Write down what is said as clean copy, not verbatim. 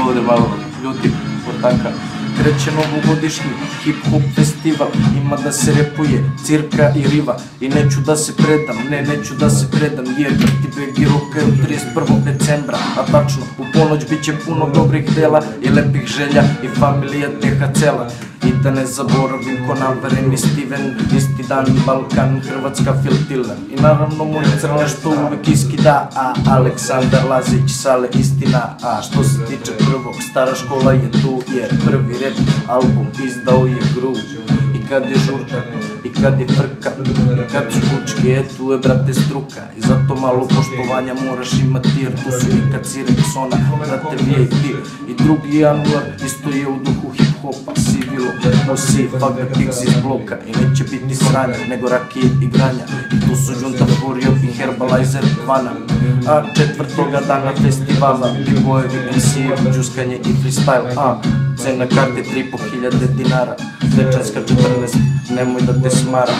ovde malo ljudi ortaka. Kreće novogodišnji hip-hop festival, ima da se repuje, cirka i riva. I neću da se predam, neću da se predam, jer ti begi rokaju 31. decembra. A tačno, u ponoć bit će puno dobrih dela i lepih želja i familija teha cela. I da ne zaboravim ko navereni Steven, isti dan Balkan, Hrvatska filtila. I naravno moj crne što uvek iskida, a Aleksandar Lazić, Sale istina. A što se tiče prvog, stara škola je tu, jer prvi rap album izdao je Groove. I kad je žurka, i kad je frka, i kad su kučke, tu je brate struka. I zato malo poštovanja moraš imati, jer tu su i Kacire, Sona, brate VIP. I 2. januar isto je u duhu hip-hopa, Sivilo, nosi faga Tix iz bloka. I neće biti sranja, nego rakije i granja. I tu su Junta Furio i Herbalizer Vana. A 4. dana festivala, B-boyevi, MC-evi, džuskanje i freestyle. A cena karte 3.500 dinara, Dečanska 14, nemoj da te smara.